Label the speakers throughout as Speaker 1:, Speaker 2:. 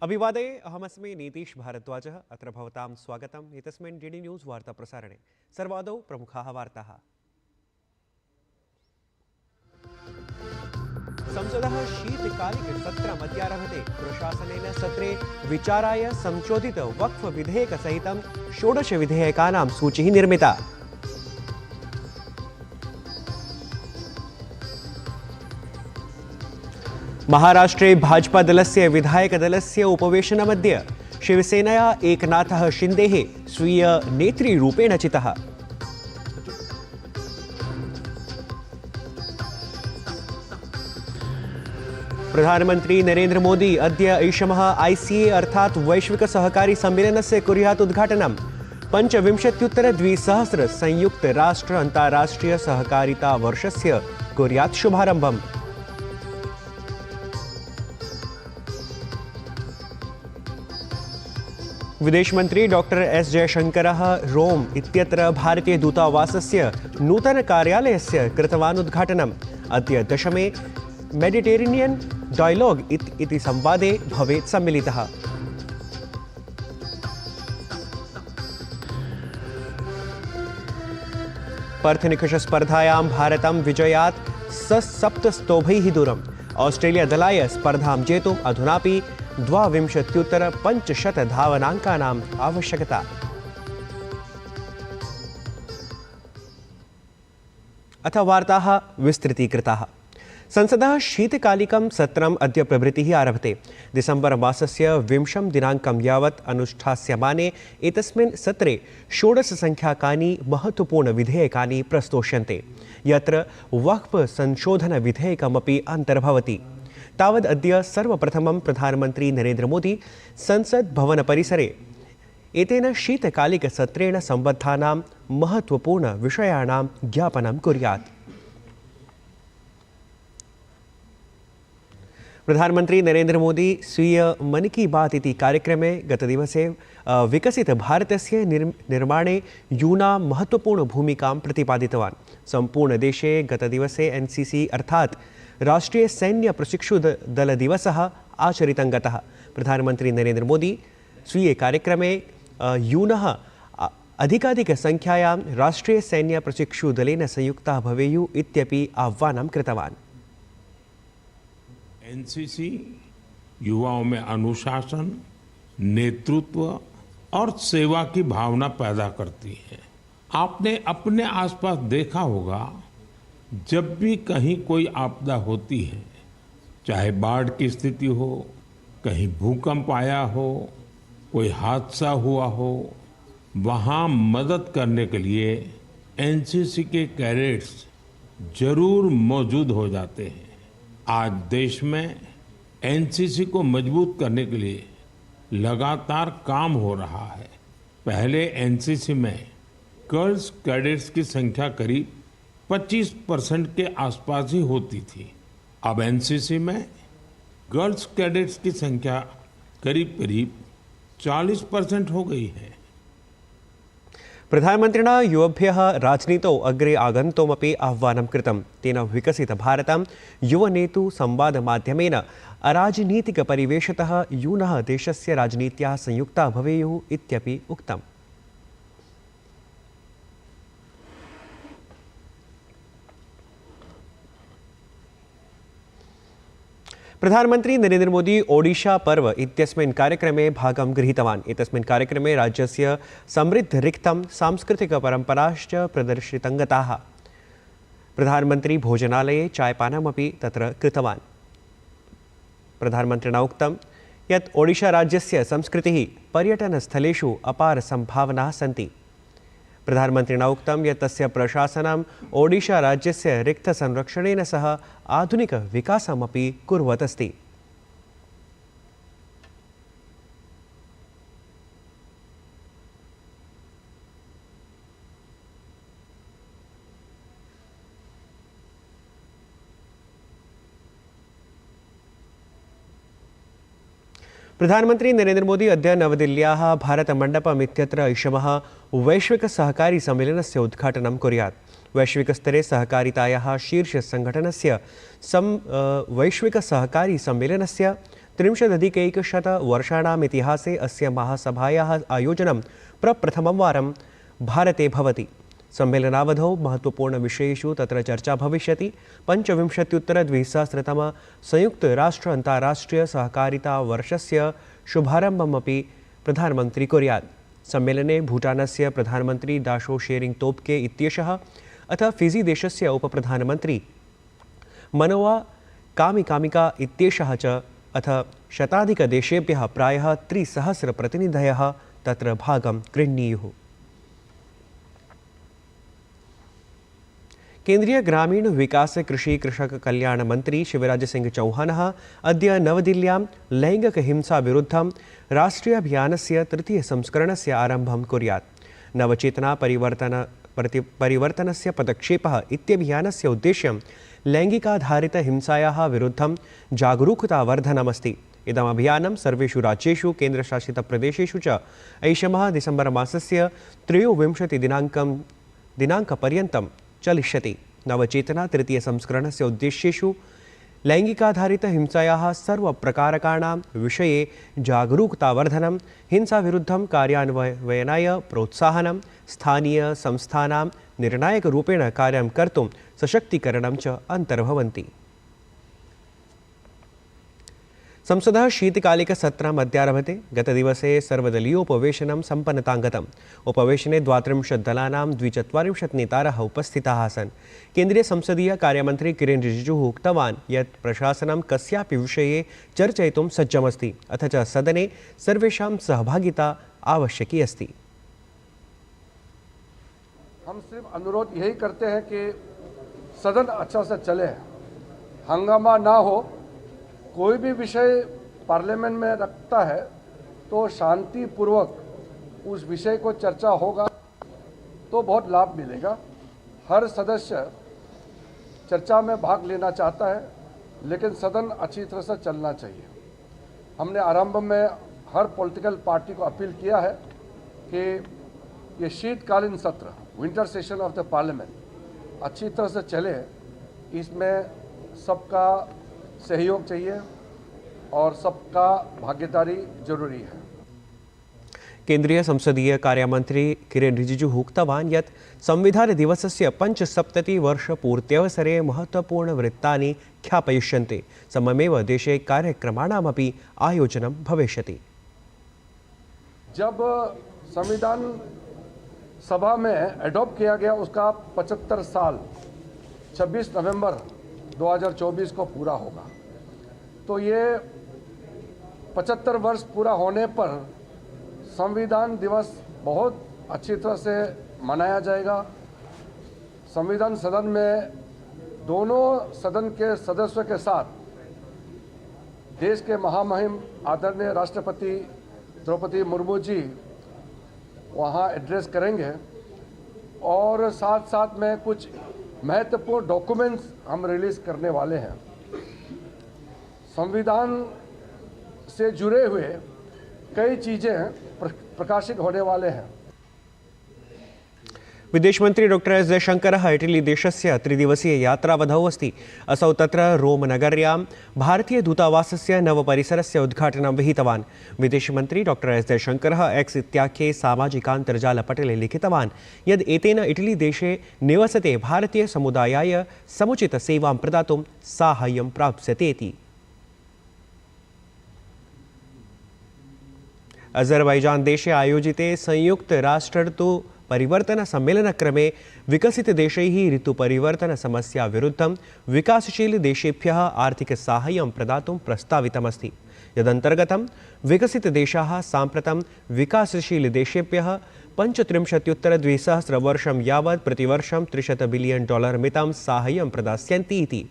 Speaker 1: अभिवादये अहमस्मि नीतीश भारद्वाजः। अत्र भवतां स्वागतम् एतस्मिन् डीडी न्यूज़ वार्ताप्रसारणे। सर्वादौ प्रमुखाः वार्ताः। संसदः शीतकालिकसत्रम् अद्यारभते। प्रशासनेन सत्रे विचाराय संशोधित वक्फ विधेयकसहितं 16 विधेयकानां सूचिः निर्मिता। महाराष्ट्रे भाजपा दलस्य विधायकदलस्य उपवेशनमद्य। शिवसेनया एकनाथः शिन्देः स्वीय नेतृरूपेण चितः। प्रधानमंत्री नरेंद्र मोदी अद्य ऐषमः ICA अर्थात् वैश्विक सहकारी सम्मेलनस्य कुर्यात् उद्घाटनम्। 25-2000 संयुक्त राष्ट्र अन्ताराष्ट्रिय सहकारिता वर्षस्य कुर्यात् शुभारम्भम्। विदेश मंत्री डॉक्टर एस जयशंकरः रोम इत्यत्र भारतीय दूतावासस्य नूतन कार्यालयस्य कृतवान् उद्घाटनम्। अद्य 10मे मेडिटेरेनियन डायलॉग इति संवादे भवेत् सम्मिलितः। पर्थ निकष स्पर्धायां भारतं विजयात् सप्तस्तोभैः दूरम्। ऑस्ट्रेलिया दलाय स्पर्धां जेतुम् अधुनापि 22-500 धावनाङ्कानाम् आवश्यकता। अथ वार्ताः विस्तृतीकृताः। संसदः शीतकालिकं सत्रम् अद्य प्रभृतिः आरभते। दिसम्बर मासस्य 20 दिनाङ्कं यावत् अनुष्ठास्यमाने एतस्मिन् सत्रे 16 संख्याकानि महत्त्वपूर्णविधेयकानि प्रस्तोष्यन्ते, यत्र वक्फ संशोधनविधेयकमपि अन्तर्भवति। तावद् अद्य सर्वप्रथमं प्रधानमन्त्री नरेंद्र मोदी संसद भवन परिसरे एतेन शीतकालिकसत्रेण सम्बद्धानां महत्त्वपूर्णविषयाणां ज्ञापनं कुर्यात्। प्रधानमंत्री नरेंद्र मोदी स्वीय मन की बात इति कार्यक्रमे गतदिवसे विकसित भारतस्य निर्माणे यूनां महत्त्वपूर्णभूमिकां प्रतिपादितवान्। सम्पूर्णदेशे गतदिवसे NCC अर्थात् राष्ट्रीय सैन्य प्रशिक्षुदल दिवसः आचरितं गतः। प्रधानमंत्री नरेंद्र मोदी स्वीय कार्यक्रमे यूनः अधिकाधिकसंख्यायां राष्ट्रीय सैन्य प्रशिक्षुदलेन संयुक्ताः भवेयुः इत्यपि आह्वानं कृतवान्।
Speaker 2: NCC युवाओं में अनुशासन, नेतृत्व और सेवा की भावना पैदा करती है। आपने अपने आसपास देखा होगा, जब भी कहीं कोई आपदा होती है, चाहे बाढ़ की स्थिति हो, कहीं भूकंप आया हो, कोई हादसा हुआ हो, वहाँ मदद करने के लिए NCC के कैडेट्स जरूर मौजूद हो जाते हैं। आज देश में NCC को मजबूत करने के लिए लगातार काम हो रहा है। पहले NCC में गर्ल्स कैडेट्स की संख्या करीब 25% के आसपास ही होती थी। अब NCC में गर्ल्स कैडेट्स की संख्या करीब 40% हो गई है।
Speaker 1: प्रधानमन्त्रिणा युवभ्यः राजनीतौ अग्रे आगन्तुमपि आह्वानं कृतं। तेन विकसितभारतं युवनेतु संवादमाध्यमेन अराजनीतिकपरिवेशतः यूनः देशस्य राजनीत्याः संयुक्ताः भवेयुः इत्यपि उक्तम्। प्रधानमंत्री नरेंद्र मोदी ओडिशा पर्व इत्यस्मिन् कार्यक्रमे भागं गृहीतवान्। एतस्मिन् कार्यक्रमे राज्यस्य समृद्धरिक्तं सांस्कृतिकपरम्पराश्च प्रदर्शितं गताः। प्रधानमंत्री भोजनालये चायपानमपि तत्र कृतवान्। प्रधानमन्त्रिणा उक्तं यत् ओडिशा राज्यस्य संस्कृतिः पर्यटनस्थलेषु अपार सम्भावनाः सन्ति। प्रधानमन्त्रिणा उक्तं यत् तस्य प्रशासनम् ओडिशा राज्यस्य रिक्तसंरक्षणेन सह आधुनिकविकासमपि कुर्वत् अस्ति। प्रधानमंत्री नरेंद्र मोदी अद्य नवदिल्ल्याः भारतमण्डपम् इत्यत्र ऐषमः वैश्विक सहकारी सम्मेलनस्य उद्घाटनं कुर्यात्। वैश्विकस्तरे सहकारितायाः शीर्षसंघटनस्य वैश्विक सहकारी सम्मेलनस्य वर्षाणाम् इतिहासे अस्य महासभायाः आयोजनं प्रप्रथमं वारं भारते भवति। सम्मेलनावधौ महत्त्वपूर्णविषयेषु तत्र चर्चा भविष्यति। 25-द्विसहस्रतम संयुक्तराष्ट्र अन्ताराष्ट्रिय सहकारिता वर्षस्य शुभारम्भमपि प्रधानमन्त्री कुर्यात्। सम्मेलने भूटानस्य प्रधानमन्त्री दाशो शेरिङ्ग तोब्गे इत्येषः अथ फिजी देशस्य उपप्रधानमन्त्री मनोआ कामिकामिका इत्येषः च अथ शताधिकदेशेभ्यः प्रायः 300 प्रतिनिधयः तत्र भागं गृह्णीयुः। केन्द्रीय ग्रामीण विकास कृषि कृषक कल्याण मंत्री शिवराज सिंह चौहानः अद्य नवदिल्ल्यां लैङ्गिकहिंसा विरुद्धं राष्ट्रीय अभियानस्य तृतीय संस्करणस्य आरम्भं कुर्यात्। नवचेतना परिवर्तनस्य पदक्षेपः इत्यभियानस्य उद्देश्यं लैङ्गिकाधारितहिंसायाः विरुद्धं जागरूकतावर्धनमस्ति। इदम् अभियानं सर्वेषु राज्येषु केन्द्रशासितप्रदेशेषु च ऐषमः डिसेम्बर मासस्य 23 दिनाङ्कपर्यन्तं चलिष्यति। नवचेतना तृतीय संस्करणस्य उद्देश्येषु लैङ्गिकाधारितहिंसायाः सर्वप्रकारकाणां विषये जागरूकतावर्धनं, हिंसाविरुद्धं कार्यान्वयनाय प्रोत्साहनं, स्थानीयसंस्थानां निर्णायकरूपेण कार्यं कर्तुं सशक्तीकरणं च अन्तर्भवन्ति। संसदः शीतकालिकसत्रम् अद्यारभते। गतदिवसे सर्वदलीयोपवेशनं सम्पन्नतां गतम्। उपवेशने 32 दलानां 42 नेतारः उपस्थिताः आसन्। केन्द्रीयसंसदीय कार्यमन्त्री किरेन रिजिजुः उक्तवान् यत् प्रशासनं कस्यापि विषये चर्चयितुं सज्जमस्ति, अथ च सदने सर्वेषां सहभागिता आवश्यकी अस्ति।
Speaker 3: हम सिर्फ अनुरोध यही करते हैं कि सदन अच्छा से चले, हंगामा ना हो। कोई भी विषय पार्लियामेंट में रखता है तो शांतिपूर्वक उस विषय को चर्चा होगा तो बहुत लाभ मिलेगा। हर सदस्य चर्चा में भाग लेना चाहता है, लेकिन सदन अच्छी तरह से चलना चाहिए। हमने आरंभ में हर पॉलिटिकल पार्टी को अपील किया है कि ये शीतकालीन सत्र, winter session of the parliament अच्छी तरह से चले। इसमें सबका सहयोग चाहिए और सबका भागीदारी जरूरी है।
Speaker 1: केन्द्रीय संसदीय कार्यमन्त्री किरेन रिजिजुः उक्तवान् यत् संविधानदिवसस्य 75-वर्षपूर्त्यवसरे महत्त्वपूर्णवृत्तानि ख्यापयिष्यन्ते। सममेव देशे कार्यक्रमाणामपि आयोजनं भविष्यति।
Speaker 3: जब संविधान सभा में एडॉप्ट किया गया उसका 75 साल 26 नवंबर 2024 को पूरा होगा, तो ये 75 वर्ष पूरा होने पर संविधान दिवस बहुत अच्छी तरह से मनाया जाएगा। संविधान सदन में दोनों सदन के सदस्यों के साथ देश के महामहिम आदरणीय राष्ट्रपति द्रौपदी मुर्मू जी वहाँ एड्रेस करेंगे और साथ साथ में कुछ महत्वपूर्ण डॉक्यूमेंट्स हम रिलीज करने वाले हैं। संविधान से जुड़े हुए कई चीज़ें प्रकाशित होने वाले हैं।
Speaker 1: विदेश मंत्री डॉक्टर एस जयशंकरः इटली देशस्य त्रिदिवसीय यात्रावधौ अस्ति। असौ तत्र रोम नगर्यां भारतीयदूतावासस्य नवपरिसरस्य उद्घाटनं विहितवान्। विदेशमन्त्री डॉक्टर एस जयशंकरः एक्स इत्याख्ये सामाजिकान्तर्जालपटले लिखितवान् यद् एतेन इटली देशे निवसते भारतीयसमुदायाय समुचितसेवां प्रदातुं साहाय्यं प्राप्स्यते इति। अज़रबैजान देशे आयोजिते संयुक्त राष्ट्र ऋतु परिवर्तन सम्मेलनक्रमे विकसितदेशैः ऋतुपरिवर्तनसमस्या विरुद्धं विकासशील देशेभ्यः आर्थिकसाहाय्यं प्रदातुं प्रस्तावितमस्ति। यदन्तर्गतं विकसितदेशाः साम्प्रतं विकासशीलदेशेभ्यः 35-द्विसहस्र वर्षं यावत् प्रतिवर्षं $300 बिलियन मितं साहाय्यं प्रदास्यन्ति इति।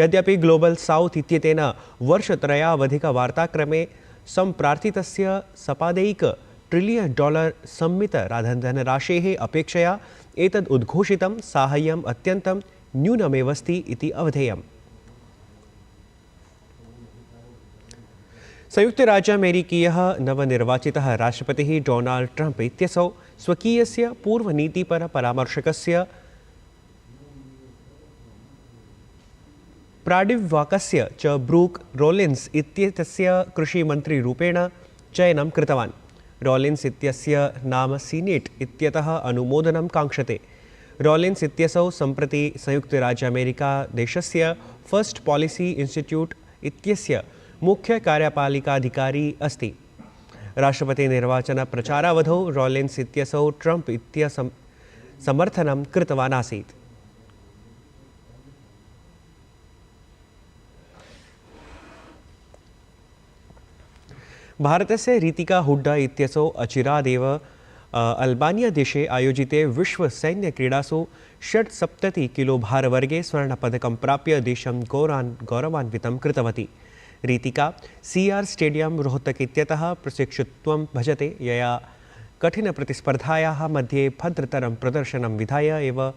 Speaker 1: यद्यपि ग्लोबल साउथ इत्येतेन वर्षत्रयावधिकवार्ताक्रमे सम्प्रार्थितस्य $1.5 ट्रिलियन सम्मितधनराशेः अपेक्षया एतद् उद्घोषितं साहाय्यम् अत्यन्तं न्यूनमेवस्ति इति अवधेयम्। संयुक्तराज्यामेरिकीयः नवनिर्वाचितः राष्ट्रपतिः डोनाल्ड ट्रम्प इत्यसौ स्वकीयस्य पूर्वनीतिपरपरामर्शकस्य प्राडिवाकस्य च ब्रूक् रोलिन्स् इत्येतस्य कृषिमन्त्रीरूपेण चयनं कृतवान्। रोलिन्स् इत्यस्य नाम सीनेट् इत्यतः अनुमोदनं काङ्क्षते। रोलिन्स् इत्यसौ सम्प्रति संयुक्तराज्य अमेरिका देशस्य फर्स्ट पॉलिसी इंस्टीट्यूट इत्यस्य मुख्यकार्यपालिकाधिकारी अस्ति। राष्ट्रपतिनिर्वाचनप्रचारावधौ रोलिन्स् इत्यसौ ट्रम्प इत्यस्य समर्थनं कृतवान् आसीत्। भारतस्य रीतिका हुड्डा इत्यसौ अचिरादेव अल्बानिया देशे आयोजिते विश्वसैन्यक्रीडासु 76 किलो भारवर्गे स्वर्णपदकं प्राप्य देशं गौरवान्वितं कृतवती। रीतिका CR स्टेडियम रोहतक इत्यतः प्रशिक्षित्वं भजते, यया कठिनप्रतिस्पर्धायाः मध्ये भद्रतरं प्रदर्शनं विधाय एव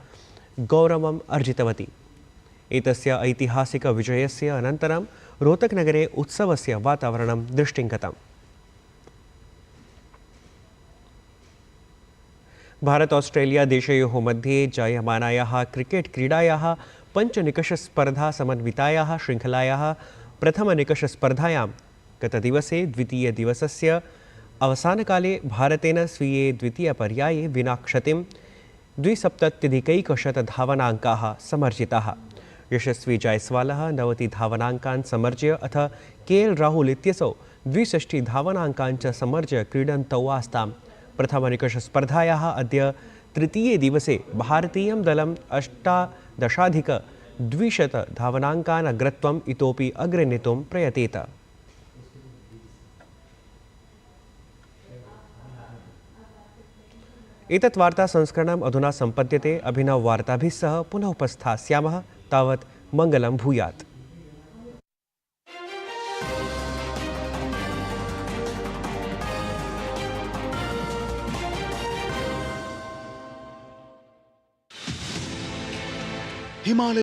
Speaker 1: गौरवम् अर्जितवती। एतस्य ऐतिहासिकविजयस्य अनन्तरं रोहतकनगरे उत्सवस्य वातावरणं दृष्टिङ्गतम्। भारत ऑस्ट्रेलिया देशयोः मध्ये जायमानायाः क्रिकेट क्रीडायाः पञ्चनिकषस्पर्धा समन्वितायाः शृङ्खलायाः प्रथमनिकषस्पर्धायां गतदिवसे द्वितीयदिवसस्य अवसानकाले भारतेन स्वीये द्वितीयपर्याये विना क्षतिं 270 धावनाङ्काः समर्जिताः। यशस्वी जायसवालः 90 धावनाङ्कान् समर्ज्य अथ KL राहुल इत्यसौ 62 धावनाङ्कान् च समर्ज्य क्रीडन्तौ आस्ताम्। प्रथमनिकषस्पर्धायाः अद्य तृतीये दिवसे भारतीयं दलं 18,200 धावनाङ्कान् अग्रत्वम् इतोपि अग्रे नेतुं प्रयतेत। एतत् वार्ता संस्करणम् अधुना सम्पद्यते। अभिनववार्ताभिः सह पुनः उपस्थास्यामः। तावत् मङ्गलं भूयात्।
Speaker 4: हिमालय